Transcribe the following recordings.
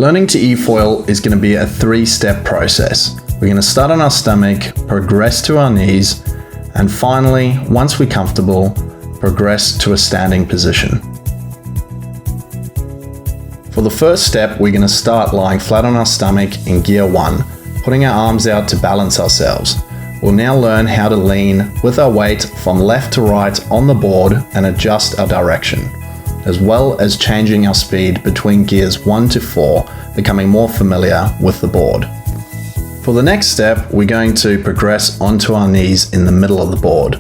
Learning to eFoil is going to be a 3-step process. We're going to start on our stomach, progress to our knees, and finally, once we're comfortable, progress to a standing position. For the first step, we're going to start lying flat on our stomach in gear 1, putting our arms out to balance ourselves. We'll now learn how to lean with our weight from left to right on the board and adjust our direction, as well as changing our speed between gears 1 to 4, becoming more familiar with the board. For the next step, we're going to progress onto our knees in the middle of the board.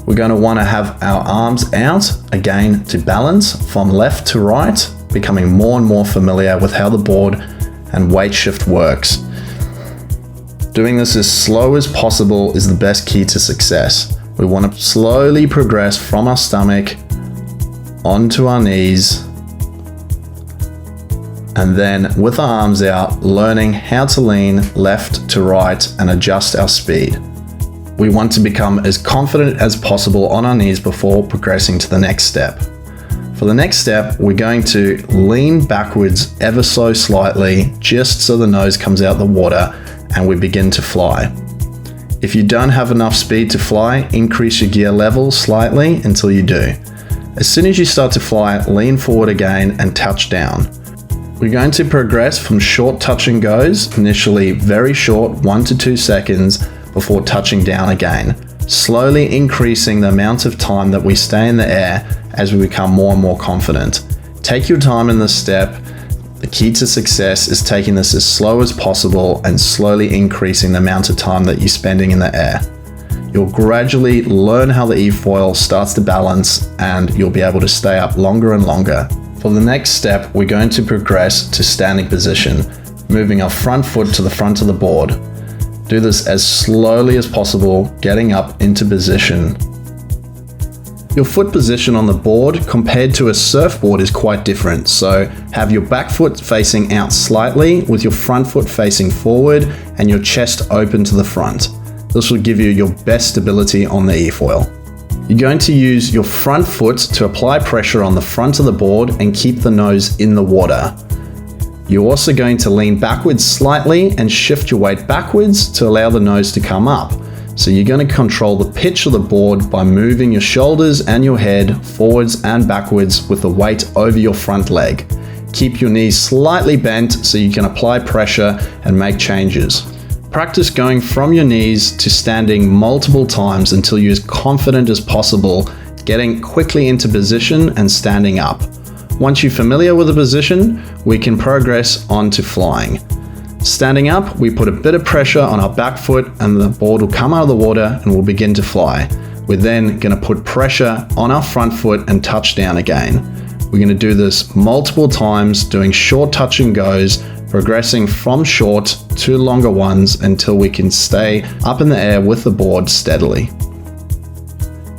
We're going to want to have our arms out, again to balance from left to right, becoming more and more familiar with how the board and weight shift works. Doing this as slow as possible is the best key to success. We want to slowly progress from our stomach onto our knees, and then with our arms out, learning how to lean left to right and adjust our speed. We want to become as confident as possible on our knees before progressing to the next step. For the next step, we're going to lean backwards ever so slightly, just so the nose comes out the water and we begin to fly. If you don't have enough speed to fly, increase your gear level slightly until you do. As soon as you start to fly, lean forward again and touch down. We're going to progress from short touch and goes, initially very short, 1 to 2 seconds, before touching down again, slowly increasing the amount of time that we stay in the air as we become more and more confident. Take your time in this step. The key to success is taking this as slow as possible and slowly increasing the amount of time that you're spending in the air. You'll gradually learn how the eFoil starts to balance and you'll be able to stay up longer and longer. For the next step, we're going to progress to standing position, moving our front foot to the front of the board. Do this as slowly as possible, getting up into position. Your foot position on the board compared to a surfboard is quite different, so have your back foot facing out slightly with your front foot facing forward and your chest open to the front. This will give you your best stability on the eFoil. You're going to use your front foot to apply pressure on the front of the board and keep the nose in the water. You're also going to lean backwards slightly and shift your weight backwards to allow the nose to come up. So you're going to control the pitch of the board by moving your shoulders and your head forwards and backwards with the weight over your front leg. Keep your knees slightly bent so you can apply pressure and make changes. Practice going from your knees to standing multiple times until you're as confident as possible, getting quickly into position and standing up. Once you're familiar with the position, we can progress on to flying. Standing up, we put a bit of pressure on our back foot and the board will come out of the water and we'll begin to fly. We're then going to put pressure on our front foot and touch down again. We're going to do this multiple times, doing short touch and goes, progressing from short to longer ones until we can stay up in the air with the board steadily.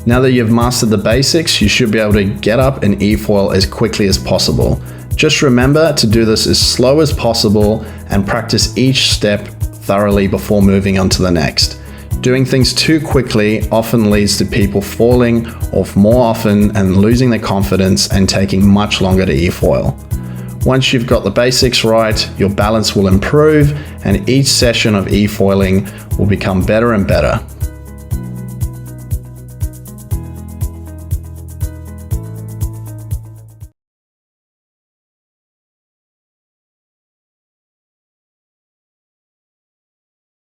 Now that you've mastered the basics, you should be able to get up and eFoil as quickly as possible. Just remember to do this as slow as possible and practice each step thoroughly before moving on to the next. Doing things too quickly often leads to people falling off more often and losing their confidence and taking much longer to eFoil. Once you've got the basics right, your balance will improve and each session of eFoiling will become better and better.